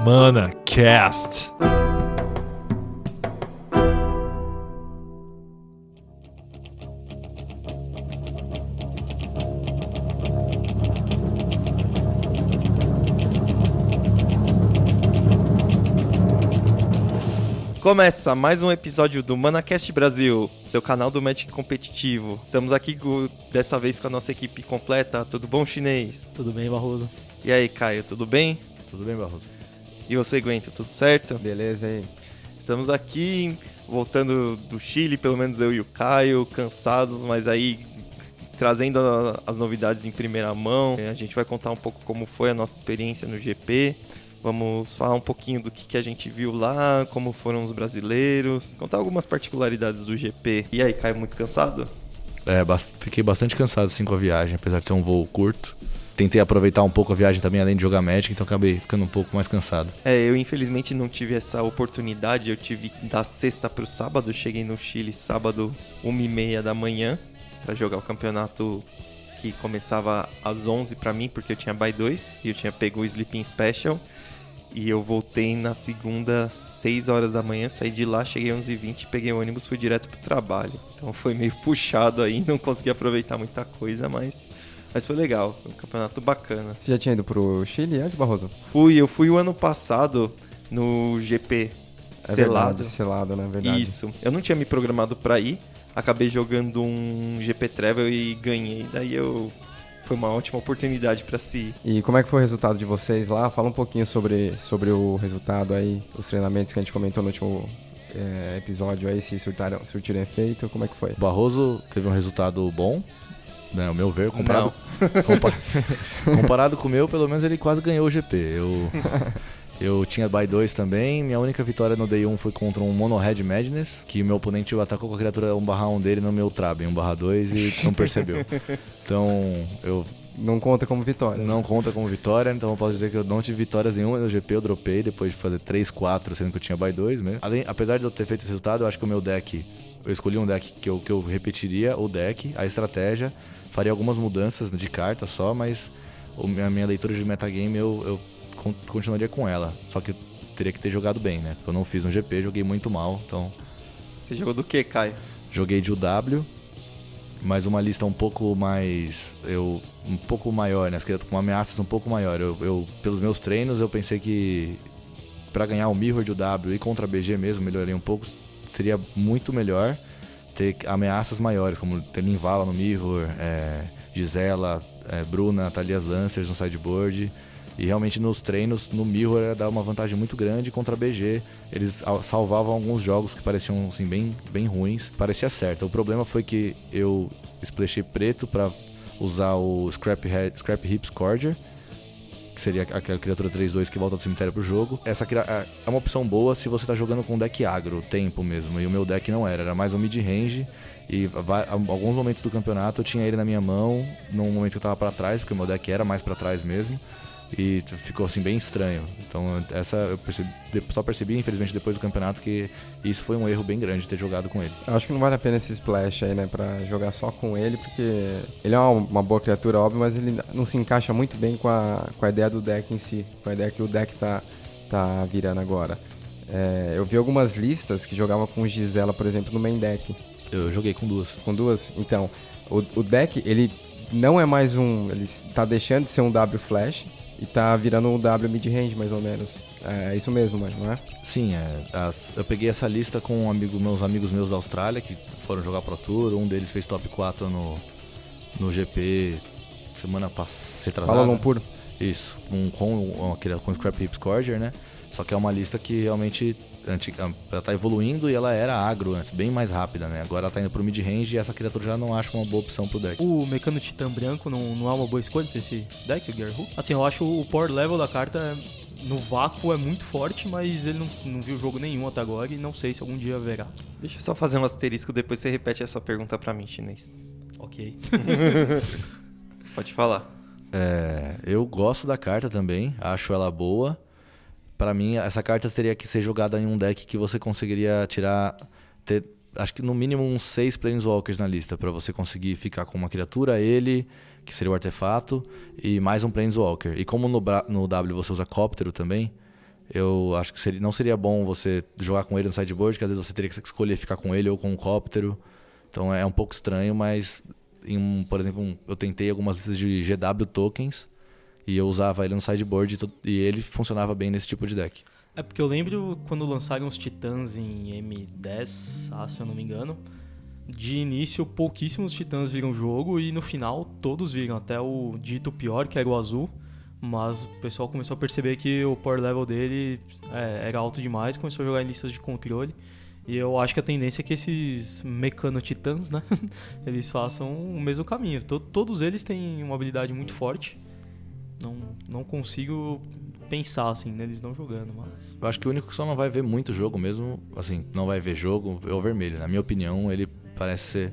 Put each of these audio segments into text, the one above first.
ManaCast. Começa mais um episódio do ManaCast Brasil, seu canal do Magic competitivo. Estamos aqui dessa vez com a nossa equipe completa. Tudo bom, chinês? Tudo bem, Barroso? E aí, Caio, tudo bem? Tudo bem, Barroso? E você, Guento, tudo certo? Beleza aí. Estamos aqui, voltando do Chile, pelo menos eu e o Caio, cansados, mas aí trazendo as novidades em primeira mão. A gente vai contar um pouco como foi a nossa experiência no GP. Vamos falar um pouquinho do que a gente viu lá, como foram os brasileiros, contar algumas particularidades do GP. E aí, Caio, muito cansado? Fiquei bastante cansado sim com a viagem, apesar de ser um voo curto. Tentei aproveitar um pouco a viagem também, além de jogar Magic, então acabei ficando um pouco mais cansado. Eu infelizmente não tive essa oportunidade, eu tive da sexta para o sábado, cheguei no Chile sábado 1h30 da manhã para jogar o campeonato que começava às 11 para mim, porque eu tinha bye 2 e eu tinha pego o Sleeping Special. E eu voltei na segunda, 6 horas da manhã, saí de lá, cheguei às 11h20, peguei o ônibus e fui direto pro trabalho. Então foi meio puxado aí, não consegui aproveitar muita coisa, mas foi legal, foi um campeonato bacana. Você já tinha ido pro Chile antes, Barroso? Eu fui o ano passado no GP selado. Verdade, selado, né? Verdade. Isso, eu não tinha me programado pra ir, acabei jogando um GP Travel e ganhei, foi uma ótima oportunidade para se ir. E como é que foi o resultado de vocês lá? Fala um pouquinho sobre o resultado aí, os treinamentos que a gente comentou no último episódio aí, se surtiram efeito, como é que foi? O Barroso teve um resultado bom, né, ao meu ver, comparado com o meu, pelo menos ele quase ganhou o GP. Eu tinha bye 2 também, minha única vitória no Day 1 foi contra um Mono Red Madness, que o meu oponente atacou com a criatura 1/1 dele no meu Trab, 1/2 e não percebeu. Então, Não conta como vitória. Não conta como vitória, então eu posso dizer que eu não tive vitórias nenhuma no GP, eu dropei depois de fazer 3-4, sendo que eu tinha bye 2 mesmo. Apesar de eu ter feito esse resultado, eu acho que o meu deck, eu escolhi um deck que eu repetiria o deck, a estratégia, faria algumas mudanças de carta só, mas a minha leitura de metagame eu continuaria com ela, só que eu teria que ter jogado bem, né? Eu não fiz no GP, joguei muito mal, então... Você jogou do que, Caio? Joguei de UW, mas uma lista um pouco mais... um pouco maior, né? Com ameaças um pouco maior. Pelos meus treinos, eu pensei que pra ganhar o Mirror de UW e contra a BG mesmo, melhorei um pouco, seria muito melhor ter ameaças maiores, como ter Linvala no Mirror, Gisela, Bruna, Thalias Lancers no sideboard. E realmente nos treinos, no Mirror, era dar uma vantagem muito grande contra a BG. Eles salvavam alguns jogos que pareciam assim, bem ruins. Parecia certo. O problema foi que eu splashei preto para usar o Scrap Hip Scourger, que seria aquela criatura 3/2 que volta do cemitério pro jogo. Essa é uma opção boa se você tá jogando com um deck agro, tempo mesmo. E o meu deck não era mais um mid-range. E alguns momentos do campeonato eu tinha ele na minha mão, num momento que eu tava pra trás, porque o meu deck era mais pra trás mesmo. E ficou assim bem estranho. Então essa eu só percebi, infelizmente, depois do campeonato, que isso foi um erro bem grande de ter jogado com ele. Eu acho que não vale a pena esse splash aí, né, pra jogar só com ele, porque ele é uma boa criatura, óbvio, mas ele não se encaixa muito bem com a ideia do deck em si, com a ideia que o deck tá virando agora. Eu vi algumas listas que jogavam com Gisela, por exemplo, no main deck. Eu joguei com duas. Com duas? Então, o deck, ele não é mais ele tá deixando de ser um W flash, e tá virando um W mid-range, mais ou menos. É isso mesmo, mas não é? Sim, eu peguei essa lista com meus amigos meus da Austrália, que foram jogar Pro Tour. Um deles fez top 4 no GP semana retrasada. Kuala Lumpur. Isso, com Scrap Hip Scourger, né? Só que é uma lista que realmente ela tá evoluindo e ela era agro antes, bem mais rápida, né? Agora ela tá indo pro mid-range e essa criatura já não acho uma boa opção pro deck. O Mecano Titã branco não é uma boa escolha pra esse deck, o Gerhu? Assim, eu acho o power level da carta no vácuo é muito forte, mas ele não viu jogo nenhum até agora e não sei se algum dia verá. Deixa eu só fazer um asterisco, depois você repete essa pergunta pra mim, chinês. Ok. Pode falar. Eu gosto da carta também, acho ela boa. Pra mim, essa carta teria que ser jogada em um deck que você conseguiria acho que no mínimo uns 6 Planeswalkers na lista, pra você conseguir ficar com uma criatura, ele, que seria o artefato, e mais um Planeswalker. E como no W você usa Cóptero também, Eu acho que não seria bom você jogar com ele no sideboard, que às vezes você teria que escolher ficar com ele ou com um cóptero. Então é um pouco estranho, mas por exemplo, eu tentei algumas listas de GW tokens e eu usava ele no sideboard e ele funcionava bem nesse tipo de deck. É porque eu lembro quando lançaram os Titãs em M10, se eu não me engano. De início, pouquíssimos Titãs viram o jogo e no final todos viram, até o dito pior, que era o azul. Mas o pessoal começou a perceber que o power level dele era alto demais, começou a jogar em listas de controle. E eu acho que a tendência é que esses Mecano-Titãs, né, eles façam o mesmo caminho. Todos eles têm uma habilidade muito forte. Não consigo pensar assim neles não jogando, mas... Eu acho que o único que só não vai ver muito jogo mesmo, assim, não vai ver jogo, é o vermelho. Na minha opinião, ele parece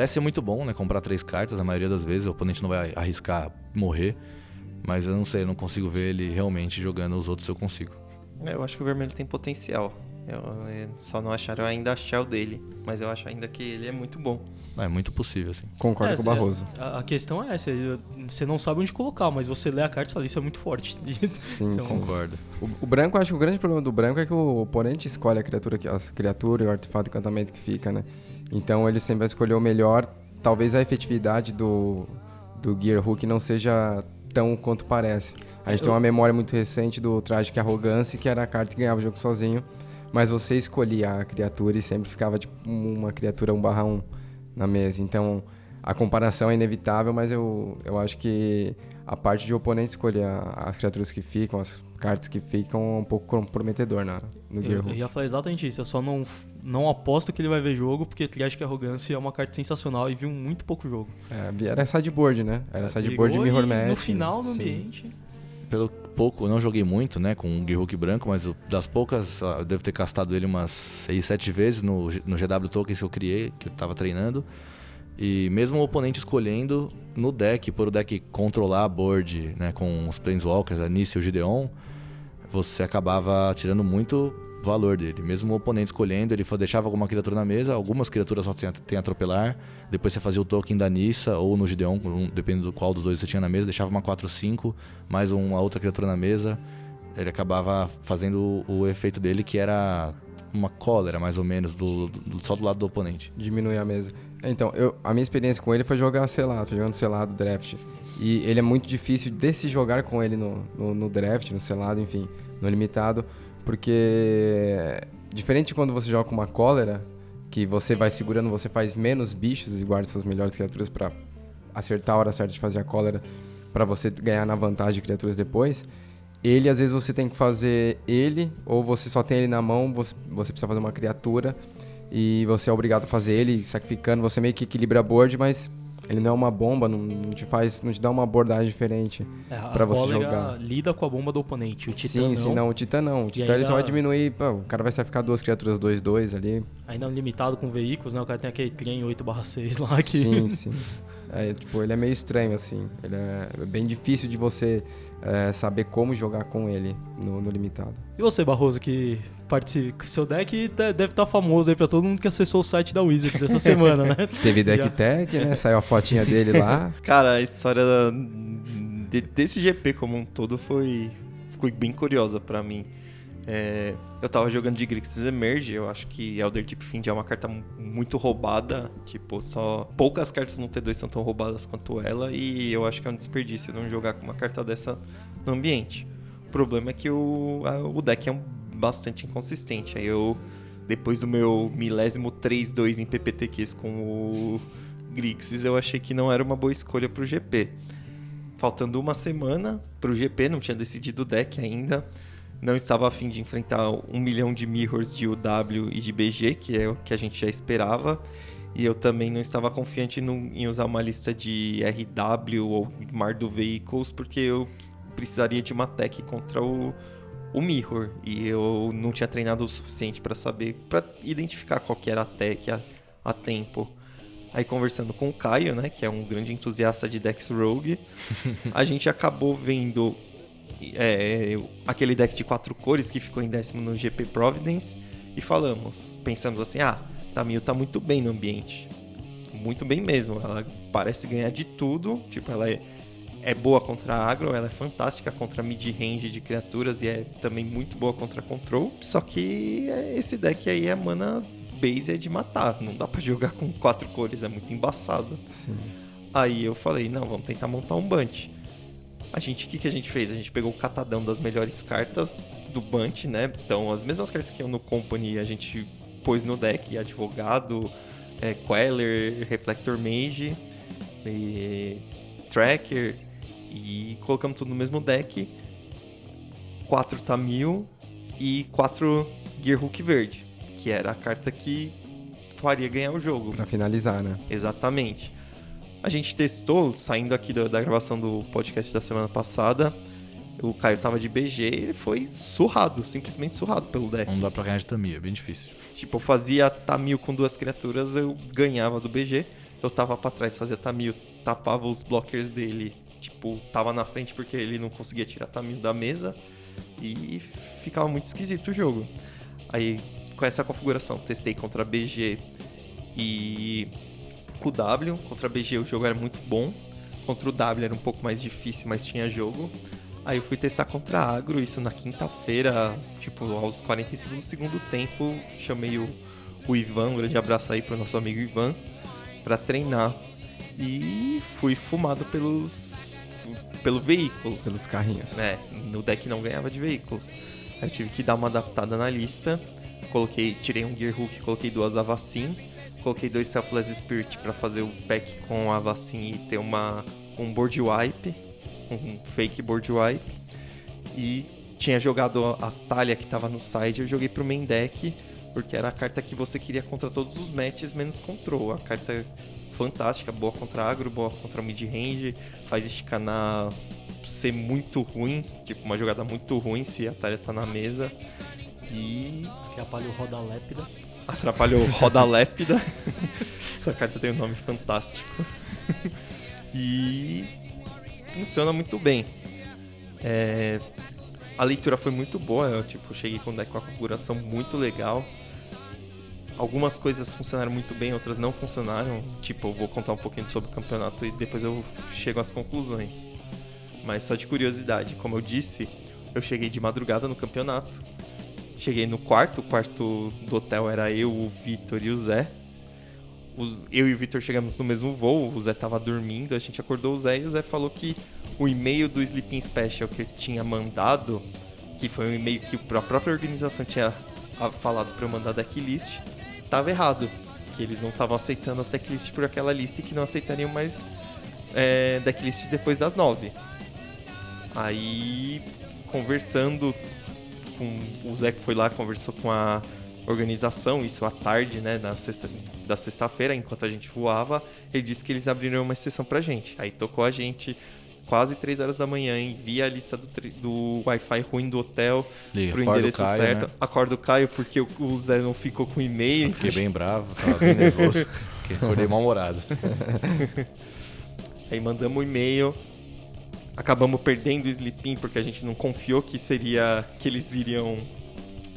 ser muito bom, né? Comprar 3 cartas, na maioria das vezes, o oponente não vai arriscar morrer. Mas eu não sei, eu não consigo ver ele realmente jogando, os outros eu consigo. Eu acho que o vermelho tem potencial. Eu só não acharam ainda a shell dele, mas eu acho ainda que ele é muito bom. É muito possível, assim. Concordo com o Barroso. A questão é essa, você não sabe onde colocar, mas você lê a carta e fala, isso é muito forte. Sim, então, concordo. O branco, acho que o grande problema do branco é que o oponente escolhe as criaturas e o artefato de encantamento que fica, né? Então ele sempre vai escolher o melhor. Talvez a efetividade do Gear Hook não seja tão quanto parece. A gente tem uma memória muito recente do Tragic Arrogance, que era a carta que ganhava o jogo sozinho, mas você escolhia a criatura e sempre ficava tipo uma criatura 1/1 na mesa. Então a comparação é inevitável, mas eu acho que a parte de oponente escolher as criaturas que ficam, as cartas que ficam, é um pouco comprometedor no Gear Hook. Eu ia falar exatamente isso, eu só não aposto que ele vai ver jogo, porque Tragic Arrogance é uma carta sensacional e viu muito pouco jogo. Era sideboard, né? Era sideboard de Mirror Match. No final do sim. ambiente... Pelo pouco, eu não joguei muito, né, com o Gear Hook branco, mas das poucas, eu devo ter castado ele umas 6, 7 vezes no GW Tokens que eu criei, que eu tava treinando. E mesmo o oponente escolhendo no deck, por o deck controlar a board, né, com os Planeswalkers, a Nissa e o Gideon, você acabava tirando muito valor dele. Mesmo o oponente escolhendo, ele deixava alguma criatura na mesa, algumas criaturas só tem atropelar, depois você fazia o token da Nissa ou no Gideon, dependendo do qual dos dois você tinha na mesa, deixava uma 4/5, mais uma outra criatura na mesa, ele acabava fazendo o efeito dele, que era uma cólera, mais ou menos, só do lado do oponente. Diminuir a mesa. Então, a minha experiência com ele foi jogar selado, foi jogando selado draft. E ele é muito difícil de se jogar com ele no draft, no selado, enfim, no limitado, porque diferente de quando você joga com uma cólera, que você vai segurando, você faz menos bichos e guarda suas melhores criaturas pra acertar a hora certa de fazer a cólera, pra você ganhar na vantagem de criaturas depois. Ele, às vezes, você tem que fazer ele, ou você só tem ele na mão, você precisa fazer uma criatura, e você é obrigado a fazer ele, sacrificando, você meio que equilibra a board, mas ele não é uma bomba, não te dá uma abordagem diferente pra você jogar. Lida com a bomba do oponente, o Titã não. O Titã não. O Titã ele só vai diminuir, o cara vai sacrificar 2 criaturas 2/2 ali. Ainda limitado com veículos, né? O cara tem aquele trem 8/6 lá que... Sim. Ele é meio estranho, assim. Ele é bem difícil de você saber como jogar com ele no limitado. E você, Barroso, que participa, seu deck deve estar famoso aí pra todo mundo que acessou o site da Wizards essa semana, né? Teve deck tech, né? Saiu a fotinha dele lá. Cara, a história desse GP como um todo ficou bem curiosa pra mim. Eu tava jogando de Grixis Emerge, eu acho que Elder Deep Fiend é uma carta muito roubada, tipo, só poucas cartas no T2 são tão roubadas quanto ela, e eu acho que é um desperdício não jogar com uma carta dessa no ambiente. O problema é que o deck é bastante inconsistente, aí depois do meu 1003-2 em PPTQs com o Grixis, eu achei que não era uma boa escolha pro GP. Faltando uma semana pro GP, não tinha decidido o deck ainda, não estava a fim de enfrentar 1 milhão de mirrors de UW e de BG, que é o que a gente já esperava. E eu também não estava confiante em usar uma lista de RW ou Mardu Vehicles, porque eu precisaria de uma tech contra o mirror. E eu não tinha treinado o suficiente para identificar qual que era a tech a tempo. Aí conversando com o Caio, né, que é um grande entusiasta de decks Rogue, a gente acabou vendo... aquele deck de 4 cores que ficou em 10º no GP Providence e pensamos assim, Tamil tá muito bem no ambiente, muito bem mesmo, ela parece ganhar de tudo, tipo, ela é boa contra agro, ela é fantástica contra mid-range de criaturas e é também muito boa contra control. Só que esse deck aí é mana base, é de matar. Não dá pra jogar com 4 cores, é muito embaçado. Sim. Aí eu falei, não, vamos tentar montar um Bunch. O que a gente fez? A gente pegou o catadão das melhores cartas do Bunch, né? Então, as mesmas cartas que iam no Company, a gente pôs no deck. Advogado, Queller, Reflector Mage, Tracker. E colocamos tudo no mesmo deck. 4 Tamil e 4 Gearhook verde. Que era a carta que faria ganhar o jogo. Pra finalizar, né? Exatamente. A gente testou, saindo aqui da gravação do podcast da semana passada, o Caio tava de BG e ele foi surrado, simplesmente surrado pelo deck. Não dá pra ganhar de Tamil, é bem difícil. Tipo, eu fazia Tamil com 2 criaturas, eu ganhava do BG. Eu tava pra trás, fazia Tamil, tapava os blockers dele. Tipo, tava na frente porque ele não conseguia tirar Tamil da mesa. E ficava muito esquisito o jogo. Aí, com essa configuração, testei contra BG e o W. Contra BG o jogo era muito bom. Contra o W era um pouco mais difícil, mas tinha jogo. Aí eu fui testar contra agro, isso na quinta-feira, tipo, aos 45 do segundo tempo. Chamei o Ivan, um grande abraço aí pro nosso amigo Ivan, pra treinar. E fui fumado pelo veículos. Pelos carrinhos. No deck não ganhava de veículos. Aí eu tive que dar uma adaptada na lista. Tirei um Gearhook, coloquei 2 Avacyn. Coloquei 2 Selfless Spirit pra fazer o pack com a Avacyn e ter um board wipe. Um fake board wipe. E tinha jogado as Thalia que tava no side, eu joguei pro main deck, porque era a carta que você queria contra todos os matches, menos control. A carta fantástica, boa contra agro, boa contra mid-range, faz Escanar ser muito ruim, tipo uma jogada muito ruim se a Thalia tá na mesa. E Atrapalha o Roda Lépida. atrapalhou Roda Lépida. Essa carta tem um nome fantástico. E funciona muito bem. A leitura foi muito boa. Eu cheguei com o deck com uma configuração muito legal. Algumas coisas funcionaram muito bem, outras não funcionaram. Eu vou contar um pouquinho sobre o campeonato e depois eu chego às conclusões. Mas só de curiosidade, como eu disse, eu cheguei de madrugada no campeonato. Cheguei no quarto, o quarto do hotel era eu, o Vitor e o Zé. Eu e o Vitor chegamos no mesmo voo, o Zé tava dormindo, a gente acordou o Zé e o Zé falou que o e-mail do Sleeping Special que ele tinha mandado, que foi um e-mail que a própria organização tinha falado pra eu mandar decklist, tava errado. Que eles não estavam aceitando as decklists por aquela lista e que não aceitariam mais decklist depois das 9. Aí, conversando com o Zé, que foi lá, conversou com a organização, isso à tarde, né, da sexta-feira, enquanto a gente voava, ele disse que eles abriram uma exceção pra gente. Aí tocou a gente quase 3 horas da manhã, envia a lista do Wi-Fi ruim do hotel pro endereço Caio, certo. né? Acorda o Caio porque o Zé não ficou com e-mail. Fiquei bem bravo, tava bem nervoso, acordei mal-humorado. Aí mandamos um e-mail, acabamos perdendo o Sleeping porque a gente não confiou que eles iriam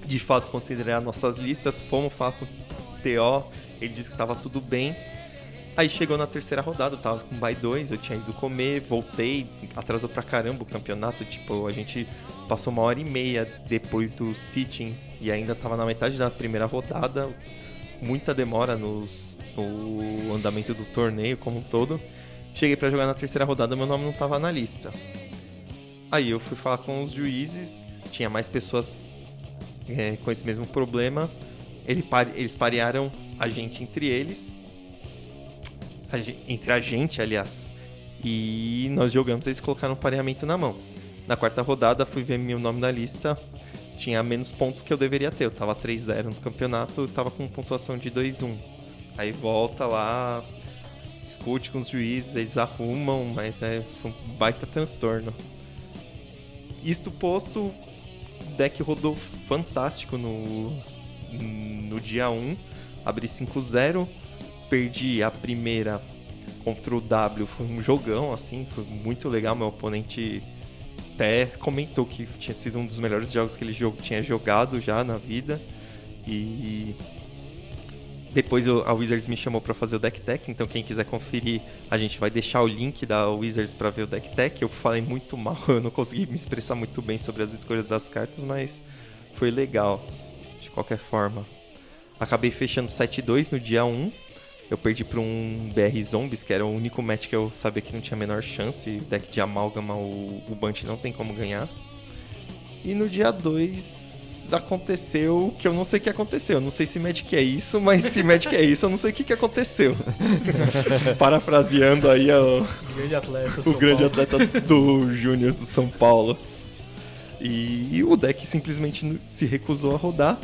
de fato considerar nossas listas. Fomos falar com o TO, ele disse que estava tudo bem. Aí chegou na terceira rodada, eu tava com bye 2, eu tinha ido comer, voltei, atrasou pra caramba o campeonato, a gente passou 1h30 depois dos sittings e ainda tava na metade da primeira rodada, muita demora no andamento do torneio como um todo. Cheguei pra jogar na terceira rodada, meu nome não tava na lista. Aí eu fui falar com os juízes, tinha mais pessoas com esse mesmo problema, eles parearam a gente entre eles, entre a gente, aliás, e nós jogamos, eles colocaram um pareamento na mão. Na quarta rodada, fui ver meu nome na lista, tinha menos pontos que eu deveria ter, eu tava 3-0 no campeonato, eu tava com pontuação de 2-1. Aí volta lá, discute com os juízes, eles arrumam, mas foi um baita transtorno. Isto posto, o deck rodou fantástico no dia 1, abri 5-0, perdi a primeira contra o W, foi um jogão, assim, foi muito legal. Meu oponente até comentou que tinha sido um dos melhores jogos que ele tinha jogado já na vida. E Depois a Wizards me chamou pra fazer o deck tech, então quem quiser conferir, a gente vai deixar o link da Wizards pra ver o deck tech. Eu falei muito mal, eu não consegui me expressar muito bem sobre as escolhas das cartas, mas foi legal, de qualquer forma. Acabei fechando 7-2 no dia 1. Eu perdi pra um BR Zombies, que era o único match que eu sabia que não tinha a menor chance. Deck de Amálgama, o Bunch não tem como ganhar. E no dia 2... aconteceu que eu não sei o que aconteceu. Eu não sei se Magic é isso, mas se Magic é isso, eu não sei o que aconteceu. Parafraseando aí o grande atleta do o São grande Paulo. atleta do Júnior do São Paulo. E o deck simplesmente se recusou a rodar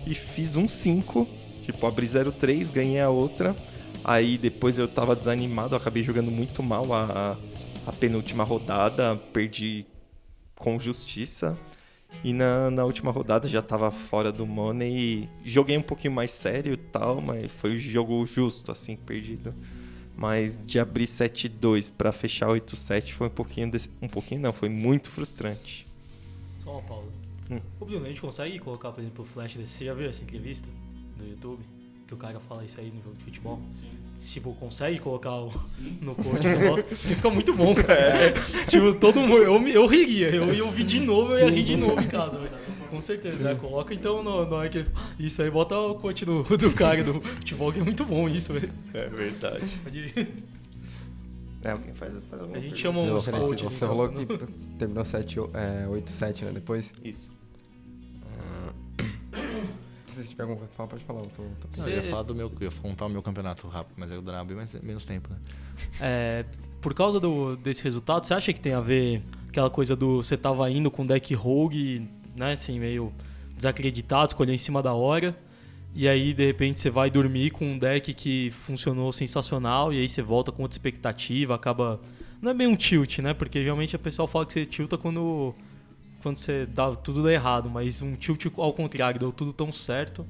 e fiz um 5. Tipo, abri 0-3, ganhei a outra. Aí depois eu tava desanimado, eu acabei jogando muito mal a penúltima rodada, perdi com justiça. E na última rodada já tava fora do money. Joguei um pouquinho mais sério e tal, mas foi um jogo justo, assim, perdido. Mas de abrir 7-2 pra fechar 8-7 foi um pouquinho não, foi muito frustrante. Só uma pausa. O Bruno, a gente consegue colocar, por exemplo, o flash desse? Você já viu essa entrevista do YouTube? Que o cara fala isso aí no jogo de futebol? Sim. Tipo, consegue colocar no coach do negócio? Porque fica muito bom, cara. Tipo, todo mundo... Eu riria. Eu ia ouvir de novo, eu ia rir de novo em casa, velho. Com certeza, né? Coloca então na hora que... Isso aí, bota o coach do cara do futebol, que é muito bom isso, velho. É verdade. Pode... Alguém faz alguma A gente pergunta? chama uns coaches. Você falou que terminou 8-7, né? Depois. Isso. Se tiver alguma coisa pra falar, pode falar. Não, eu ia falar eu ia contar o meu campeonato rápido, mas eu durava bem menos tempo, né? Por causa desse resultado, você acha que tem a ver aquela coisa do você tava indo com deck rogue, né, assim, meio desacreditado, escolher em cima da hora, e aí de repente você vai dormir com um deck que funcionou sensacional, e aí você volta com outra expectativa, acaba... Não é bem um tilt, né, porque geralmente o pessoal fala que você tilta quando você dá tudo errado, mas um tilt ao contrário, deu tudo tão certo.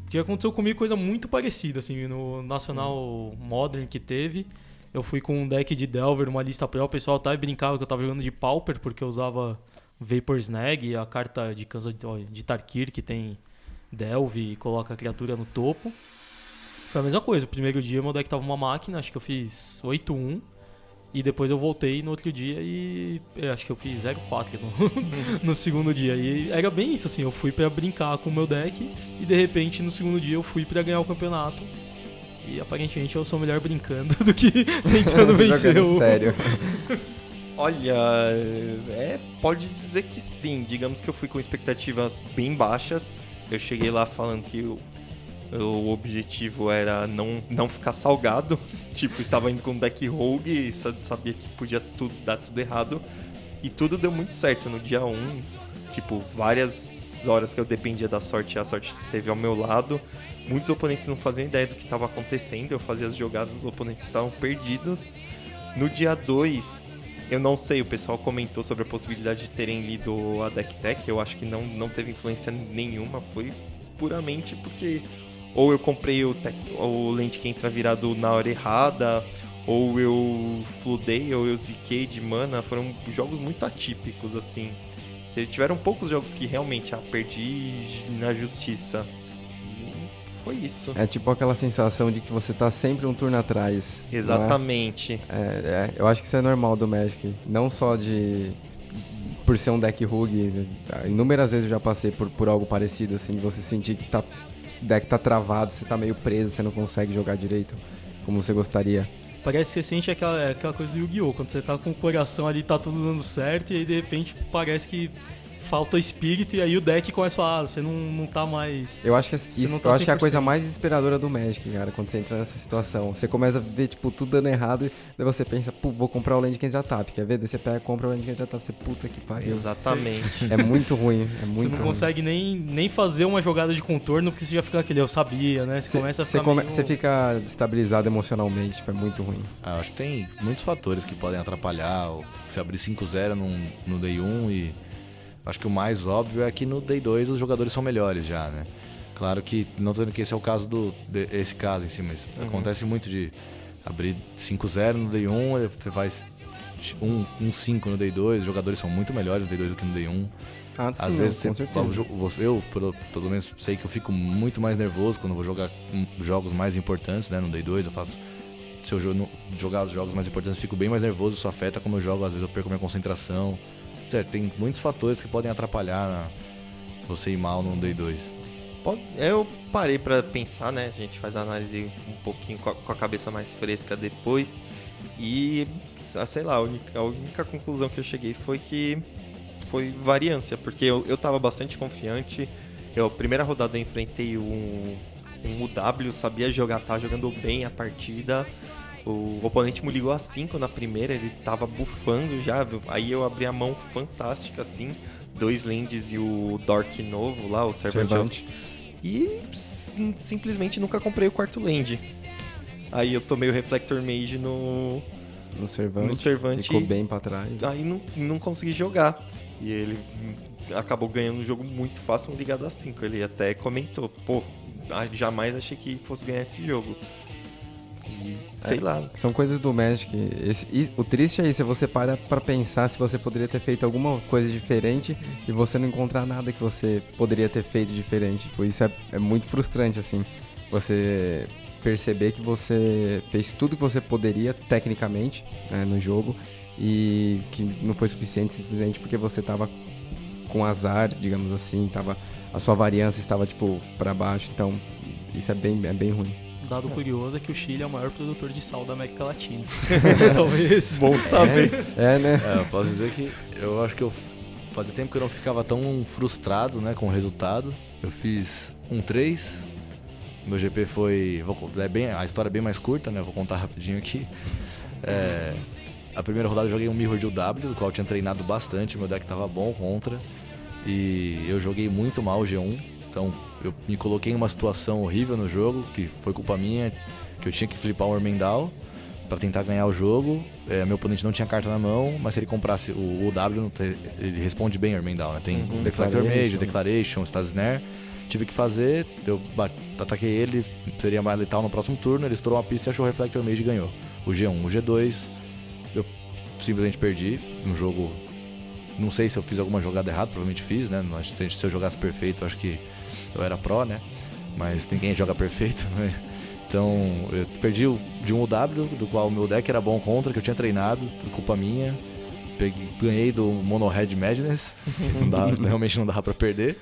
Porque aconteceu comigo coisa muito parecida, assim, no Nacional Modern que teve. Eu fui com um deck de Delver, uma lista Pro, o pessoal até brincava que eu tava jogando de Pauper, porque eu usava Vapor Snag, a carta de Kanza de Tarkir, que tem Delve e coloca a criatura no topo. Foi a mesma coisa, o primeiro dia meu deck tava uma máquina, acho que eu fiz 8-1. E depois eu voltei no outro dia e acho que eu fiz 0-4 no segundo dia. E era bem isso, assim, eu fui pra brincar com o meu deck e de repente no segundo dia eu fui pra ganhar o campeonato. E aparentemente eu sou melhor brincando do que tentando vencer o... Sério. Olha, pode dizer que sim. Digamos que eu fui com expectativas bem baixas. Eu cheguei lá falando que o objetivo era não ficar salgado. Tipo, estava indo com um deck rogue e sabia que podia dar tudo errado. E tudo deu muito certo no dia 1. Tipo, várias horas que eu dependia da sorte, a sorte esteve ao meu lado. Muitos oponentes não faziam ideia do que estava acontecendo. Eu fazia as jogadas, os oponentes estavam perdidos. No dia 2, eu não sei, o pessoal comentou sobre a possibilidade de terem lido a deck tech. Eu acho que não teve influência nenhuma. Foi puramente porque... ou eu comprei o lente que entra virado na hora errada, ou eu floodei, ou eu ziquei de mana. Foram jogos muito atípicos, assim. Tiveram poucos jogos que realmente perdi na justiça. E foi isso. É tipo aquela sensação de que você tá sempre um turno atrás. Exatamente. Eu acho que isso é normal do Magic. Não só por ser um deck rogue. Inúmeras vezes eu já passei por algo parecido, assim, de você sentir que o deck tá travado, você tá meio preso, você não consegue jogar direito como você gostaria. Parece que você sente aquela coisa do Yu-Gi-Oh! Quando você tá com o coração ali, tá tudo dando certo, e aí de repente parece que falta espírito, e aí o deck começa a falar, você não tá mais... Eu acho que eu acho que é a 100%. coisa mais desesperadora do Magic, cara, quando você entra nessa situação. Você começa a ver, tipo, tudo dando errado, e daí você pensa, vou comprar o Land que entra tap, quer ver? Daí você pega, compra o Land que entra tap, você, puta que pariu. Exatamente. É muito ruim, é muito ruim. Você não consegue nem fazer uma jogada de contorno, porque você já fica aquele, eu sabia, né? Você começa a ficar Você fica destabilizado emocionalmente, tipo, é muito ruim. Eu acho que tem muitos fatores que podem atrapalhar. Se abrir 5-0 no Day 1 e... Acho que o mais óbvio é que no Day 2 os jogadores são melhores já, né? Claro que, não tô dizendo que esse é o caso esse caso em si, mas acontece muito de abrir 5-0 no Day 1, você vai um 5 no Day 2, os jogadores são muito melhores no Day 2 do que no Day 1. Ah, sim, Às vezes com certeza. eu, pelo menos, sei que eu fico muito mais nervoso quando vou jogar jogos mais importantes, né? No Day 2 eu faço... Se eu jogar os jogos mais importantes, eu fico bem mais nervoso, isso afeta como eu jogo, às vezes eu perco minha concentração. Certo, tem muitos fatores que podem atrapalhar você ir mal no Day 2. Eu parei pra pensar, né? A gente faz a análise um pouquinho com a cabeça mais fresca depois. E, sei lá, a única conclusão que eu cheguei foi que foi variância, porque eu tava bastante confiante. A primeira rodada eu enfrentei um UW, sabia jogar, tava jogando bem a partida. O oponente me ligou a 5 na primeira, ele tava bufando já. Aí eu abri a mão fantástica, assim. 2 lands e o Dork novo lá, o Servant. E simplesmente nunca comprei o quarto land. Aí eu tomei o Reflector Mage no Servant. Ficou bem pra trás. Aí não consegui jogar. E ele acabou ganhando um jogo muito fácil, ligado a 5. Ele até comentou, pô, jamais achei que fosse ganhar esse jogo. E, sei lá. São coisas do Magic. O triste é isso, é você para pra pensar se você poderia ter feito alguma coisa diferente e você não encontrar nada que você poderia ter feito diferente. Tipo, isso é muito frustrante, assim. Você perceber que você fez tudo que você poderia, tecnicamente, né, no jogo, e que não foi suficiente simplesmente porque você tava com azar, digamos assim, a sua variância estava, tipo, pra baixo. Então, isso é bem ruim. Dado curioso é que o Chile é o maior produtor de sal da América Latina. Talvez. Bom saber. Né? Eu posso dizer que eu acho que fazia tempo que eu não ficava tão frustrado, né, com o resultado. Eu fiz 1-3. Meu GP foi... a história é bem mais curta, né? Vou contar rapidinho aqui. A primeira rodada eu joguei um Mirror de UW, do qual eu tinha treinado bastante. Meu deck tava bom contra. E eu joguei muito mal o G1. Então eu me coloquei em uma situação horrível no jogo, que foi culpa minha, que eu tinha que flipar o Ermendal para tentar ganhar o jogo. Meu oponente não tinha carta na mão, mas se ele comprasse o W, ele responde bem o Ermendal, né? Tem Deflector Mage, Declaration, Stasis Snare. Tive que fazer, eu ataquei ele, seria mais letal no próximo turno, ele estourou uma pista e achou o Reflector Mage e ganhou. O G1, o G2, eu simplesmente perdi no jogo. Não sei se eu fiz alguma jogada errada, provavelmente fiz, né? Se eu jogasse perfeito, acho que eu era pro, né? Mas ninguém joga perfeito, né? Então, eu perdi de um UW, do qual o meu deck era bom contra, que eu tinha treinado, culpa minha. Ganhei do Mono Red Madness, realmente não dava pra perder.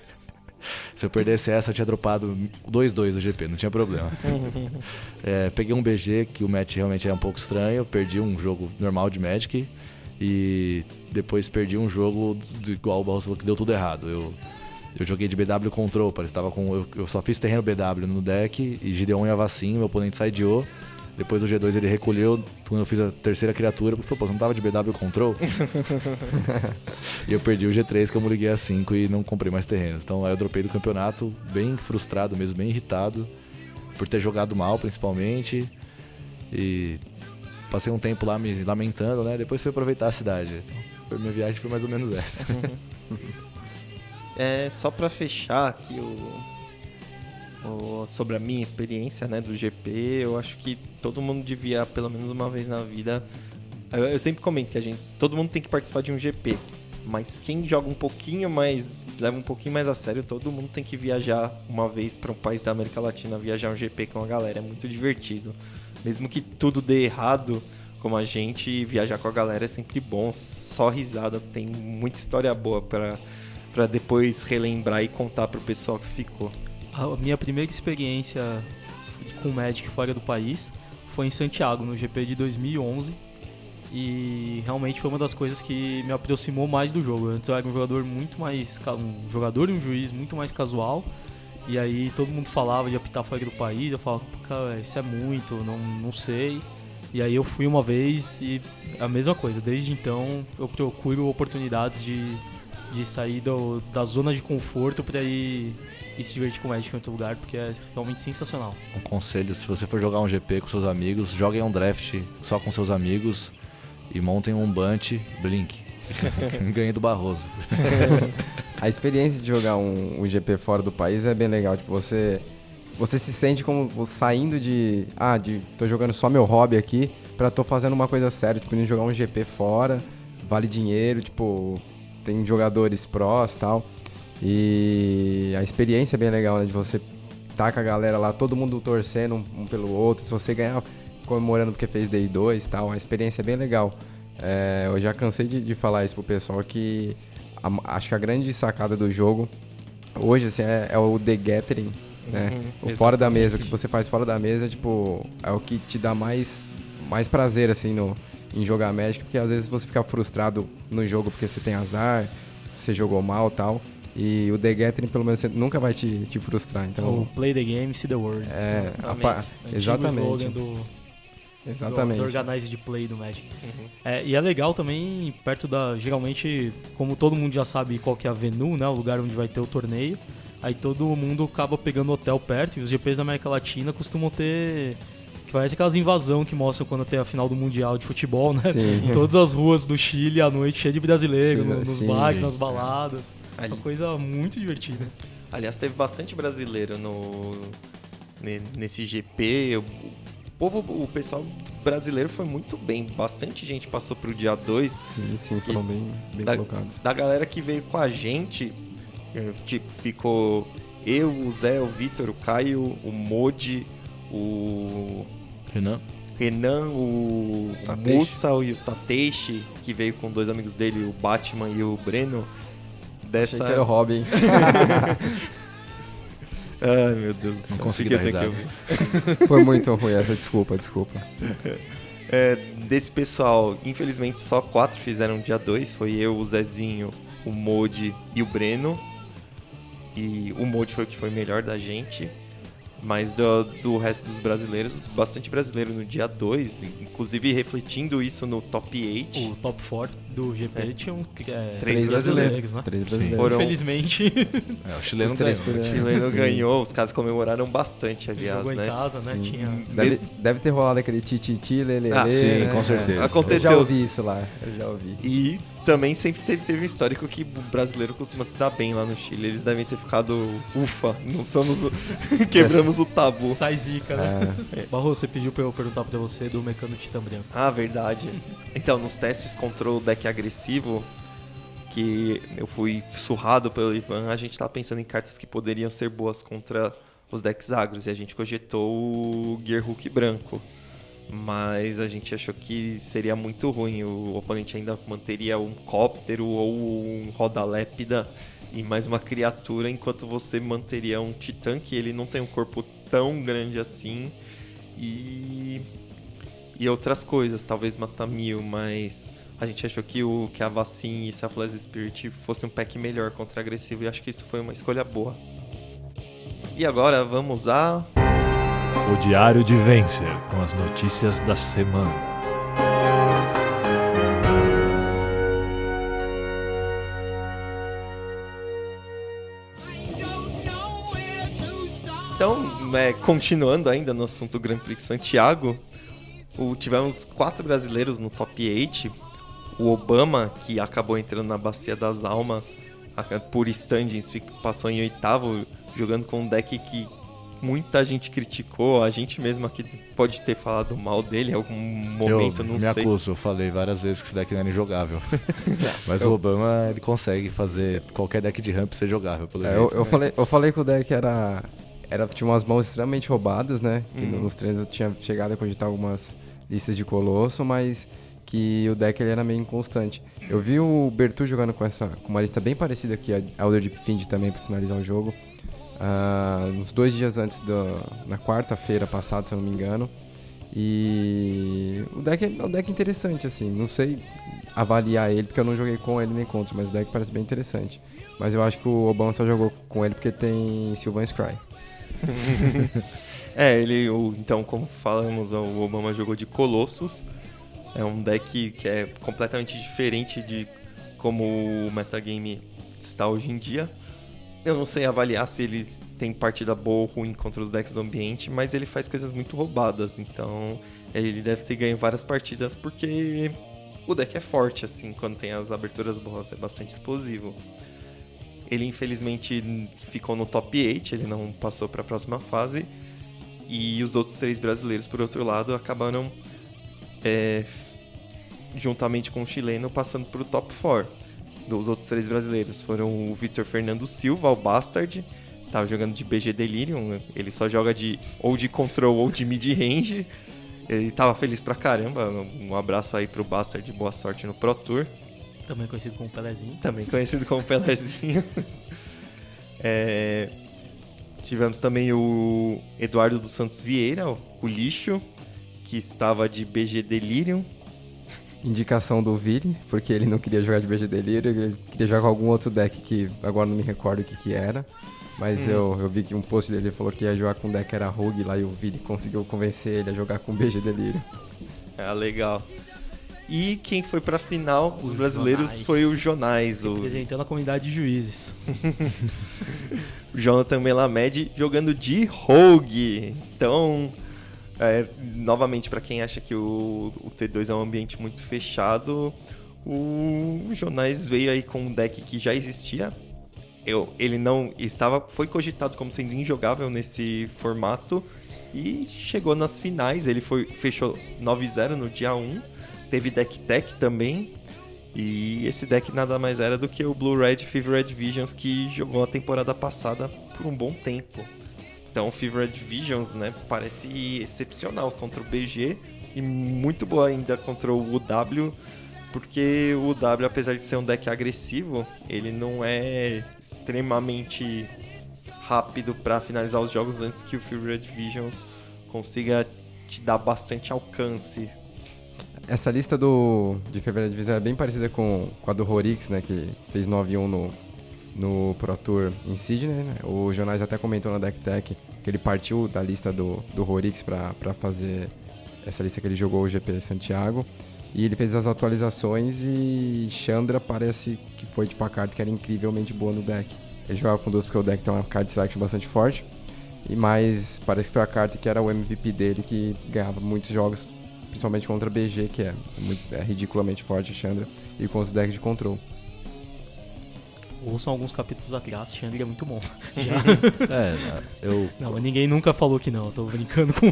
Se eu perdesse essa, eu tinha dropado 2-2 do GP, não tinha problema. Peguei um BG, que o match realmente é um pouco estranho, perdi um jogo normal de Magic. E depois perdi um jogo igual o Barros falou, que deu tudo errado. Eu joguei de BW Control, eu só fiz terreno BW no deck e Gideon e Avacin, meu oponente sideou. Depois do G2 ele recolheu, quando eu fiz a terceira criatura, porque falou, pô, você não tava de BW Control? E eu perdi o G3, que eu me liguei a 5 e não comprei mais terrenos. Então aí eu dropei do campeonato, bem frustrado mesmo, bem irritado, por ter jogado mal principalmente. E passei um tempo lá me lamentando, né? Depois fui aproveitar a cidade. Então, minha viagem foi mais ou menos essa. Só pra fechar aqui sobre a minha experiência, né, do GP, eu acho que todo mundo devia, pelo menos uma vez na vida... Eu sempre comento que todo mundo tem que participar de um GP, mas quem joga um pouquinho mais, leva um pouquinho mais a sério, todo mundo tem que viajar uma vez para um país da América Latina, viajar um GP com a galera, é muito divertido. Mesmo que tudo dê errado, como a gente, viajar com a galera é sempre bom, só risada, tem muita história boa para depois relembrar e contar pro pessoal que ficou. A minha primeira experiência com Magic fora do país foi em Santiago, no GP de 2011. E realmente foi uma das coisas que me aproximou mais do jogo. Antes eu era um jogador um jogador e um juiz muito mais casual. E aí todo mundo falava de apitar fora do país. Eu falava, cara, isso é muito, não sei. E aí eu fui uma vez e a mesma coisa. Desde então eu procuro oportunidades de sair da zona de conforto para ir se divertir com o Magic em outro lugar, porque é realmente sensacional. Um conselho, se você for jogar um GP com seus amigos, joguem um draft só com seus amigos e montem um Bunch Blink. Ganhei do Barroso. A experiência de jogar um GP fora do país é bem legal. Tipo, você se sente como saindo tô jogando só meu hobby aqui tô fazendo uma coisa séria, tipo, indo jogar um GP fora, vale dinheiro, tipo, tem jogadores prós e tal. E a experiência é bem legal, né, de você tá com a galera lá, todo mundo torcendo um pelo outro, se você ganhar comemorando porque fez Day 2 e tal, a experiência é bem legal. Eu já cansei de falar isso pro pessoal, que acho que a grande sacada do jogo hoje, assim, é o The Gathering, né? O fora da mesa, o que você faz fora da mesa, tipo, é o que te dá mais prazer, assim, em jogar Magic, porque às vezes você fica frustrado no jogo porque você tem azar, você jogou mal e tal, e o The Gathering, pelo menos, nunca vai te frustrar, então... O Play the Game, See the World. Exatamente. Do Organized Play do Magic. E é legal também, perto geralmente, como todo mundo já sabe qual que é a venue, né, o lugar onde vai ter o torneio, aí todo mundo acaba pegando hotel perto, e os GPs da América Latina costumam ter... que parece aquelas invasão que mostram quando tem a final do Mundial de Futebol, né? Sim. Todas as ruas do Chile à noite, cheia de brasileiro, nos bares, sim. nas baladas. Ali. Uma coisa muito divertida. Aliás, teve bastante brasileiro nesse GP. O pessoal brasileiro foi muito bem. Bastante gente passou pro dia 2. Sim, foram bem colocados. Da galera que veio com a gente, tipo, ficou eu, o Zé, o Vitor, o Caio, o Modi, o Renan, o Mussa e o Tateishi, que veio com 2 amigos dele, o Batman e o Breno. Achei que era o Robin. Ai, meu Deus do céu. Não consegui dar risada. Foi muito ruim essa, desculpa. Desse pessoal, infelizmente só 4 fizeram dia 2. Foi eu, o Zezinho, o Modi e o Breno. E o Modi foi o que foi melhor da gente. Mas do resto dos brasileiros, bastante brasileiro no dia 2, inclusive refletindo isso no top 8. O top 4 do GP tinham 3 brasileiros, né? 3 brasileiros. Infelizmente. O chileno O chileno ganhou, os caras comemoraram bastante, aliás, jogou né? em casa, né? Tinha... Deve ter rolado aquele tititi, lelele. sim, né? com certeza. Aconteceu. Eu já ouvi isso lá, E também sempre teve um histórico que o brasileiro costuma se dar bem lá no Chile. Eles devem ter ficado, ufa, não somos quebramos o tabu. Sai zica, né? Barro, você pediu pra eu perguntar pra você do Mecano Titã Branco. Ah, verdade. Então, nos testes contra o deck agressivo, que eu fui surrado pelo Ivan, a gente tava pensando em cartas que poderiam ser boas contra os decks agros, e a gente cogitou o Gearhook branco. Mas a gente achou que seria muito ruim. O oponente ainda manteria um Cóptero ou um Roda-Lépida e mais uma criatura, enquanto você manteria um Titã, que ele não tem um corpo tão grande assim. E outras coisas, talvez matar 1000, mas a gente achou que a Vacin e Selfless Spirit fosse um pack melhor contra agressivo, e acho que isso foi uma escolha boa. E agora vamos a... O Diário de Vencer, com as notícias da semana. Então, continuando ainda no assunto Grand Prix Santiago, tivemos 4 brasileiros no top 8. O Obama, que acabou entrando na Bacia das Almas por standings, passou em 8º, jogando com um deck que muita gente criticou. A gente mesmo aqui pode ter falado mal dele em algum momento, não sei. Me acuso, eu falei várias vezes que esse deck não era injogável. Mas o Obama, ele consegue fazer qualquer deck de ramp ser jogável, pelo jeito. Eu falei que o deck tinha umas mãos extremamente roubadas, né? Que nos treinos eu tinha chegado a cogitar algumas listas de Colosso, mas que o deck ele era meio inconstante. Eu vi o Bertu jogando com uma lista bem parecida aqui, a Elder Deep Fiend também, para finalizar o jogo. Uns 2 dias antes, na quarta-feira passada, se eu não me engano. E o deck é um deck interessante, assim. Não sei avaliar ele, porque eu não joguei com ele nem contra, mas o deck parece bem interessante. Mas eu acho que o Obama só jogou com ele porque tem Sylvan Scry. Então, como falamos, o Obama jogou de Colossus. É um deck que é completamente diferente de como o metagame está hoje em dia. Eu não sei avaliar se ele tem partida boa ou ruim contra os decks do ambiente, mas ele faz coisas muito roubadas, então ele deve ter ganho várias partidas porque o deck é forte, assim, quando tem as aberturas boas, é bastante explosivo. Ele infelizmente ficou no top 8, ele não passou para a próxima fase, e os outros 3 brasileiros, por outro lado, acabaram juntamente com o chileno, passando para o top 4. Os outros 3 brasileiros foram o Vitor Fernando Silva, o Bastard, tava jogando de BG Delirium, ele só joga ou de control ou de mid-range. Ele tava feliz pra caramba. Um abraço aí pro Bastard, boa sorte no Pro Tour. Também conhecido como Pelezinho. Também conhecido como Pelezinho. Tivemos também o Eduardo dos Santos Vieira, o Lixo, que estava de BG Delirium. Indicação do Vili, porque ele não queria jogar de BG Delirium, ele queria jogar com algum outro deck que agora não me recordo o que era. Mas eu vi que um post dele falou que ia jogar com o deck era Rogue lá e o Vili conseguiu convencer ele a jogar com BG Delirium. Legal. E quem foi pra final, os O brasileiros, Jonais. foi o Jonais. Representando a comunidade de juízes. O Jonathan Melamed jogando de Rogue. Então, novamente, pra quem acha que o T2 é um ambiente muito fechado, o Jonais veio aí com um deck que já existia. Ele não foi cogitado como sendo injogável nesse formato e chegou nas finais. Ele fechou 9-0 no dia 1. Teve deck tech também. E esse deck nada mais era do que o Blue Red Fevered Visions, que jogou a temporada passada por um bom tempo. Então o Fevered Visions, né, parece excepcional contra o BG e muito boa ainda contra o UW, porque o UW, apesar de ser um deck agressivo, ele não é extremamente rápido para finalizar os jogos antes que o Fevered Visions consiga te dar bastante alcance. Essa lista de Fevered Visions é bem parecida com a do Horix, né, que fez 9-1 no Pro Tour em Sydney, né? O Jonais até comentou na Deck Tech que ele partiu da lista do Horix para fazer essa lista que ele jogou o GP Santiago. E ele fez as atualizações e Chandra parece que foi tipo a carta que era incrivelmente boa no deck. Ele jogava com 2 porque o deck tem uma card selection bastante forte, mas parece que foi a carta que era o MVP dele, que ganhava muitos jogos, principalmente contra BG, que é ridiculamente forte, Chandra, e contra os decks de control. Ouçam alguns capítulos atrás, Chandra é muito bom. Não, mas ninguém nunca falou que não, eu tô brincando com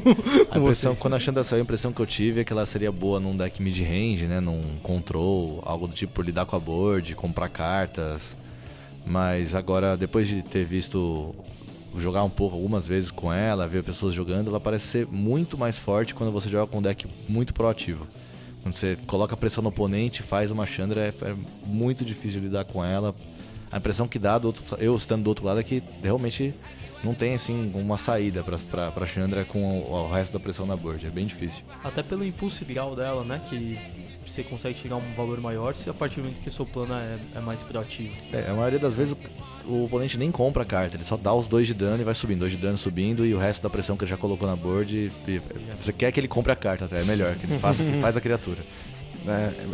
A impressão, você. quando a Chandra saiu, a impressão que eu tive é que ela seria boa num deck mid-range, né? Num control, algo do tipo lidar com a board, comprar cartas. Mas agora, depois de ter visto jogar um pouco algumas vezes com ela, ver pessoas jogando, ela parece ser muito mais forte quando você joga com um deck muito proativo. Quando você coloca pressão no oponente, faz uma Chandra, é muito difícil lidar com ela. A impressão que dá, eu estando do outro lado, é que realmente não tem assim uma saída pra Chandra com o resto da pressão na board. É bem difícil. Até pelo impulso ideal dela, né? Que você consegue chegar a um valor maior se a partir do momento que o seu plano é mais proativo. A maioria das vezes o oponente nem compra a carta, ele só dá os 2 de dano e vai subindo, 2 de dano subindo, e o resto da pressão que ele já colocou na board, você quer que ele compre a carta até, é melhor, que ele faz a criatura.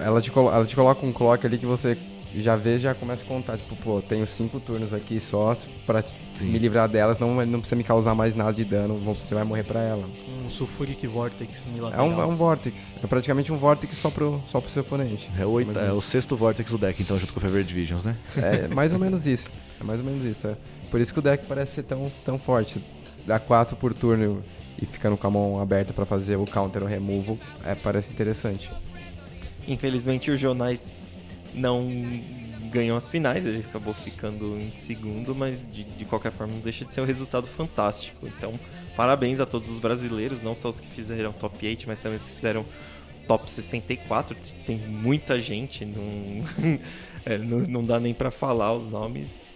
Ela te coloca um clock ali que você já começa a contar, tipo, pô, tenho 5 turnos aqui só pra me livrar delas, não precisa me causar mais nada de dano, você vai morrer pra ela. Um Sulfuric Vortex É unilateral. um Vortex, é praticamente um Vortex só pro seu oponente. É o 6º Vortex do deck, então, junto com o Fevered Visions, né? É mais ou menos isso, Por isso que o deck parece ser tão forte. Dá 4 por turno e ficando com a mão aberta pra fazer o counter ou removal, parece interessante. Infelizmente o Jonais não ganhou as finais, ele acabou ficando em segundo, mas de qualquer forma não deixa de ser um resultado fantástico. Então, parabéns a todos os brasileiros, não só os que fizeram top 8, mas também os que fizeram top 64. Tem muita gente, não dá nem pra falar os nomes.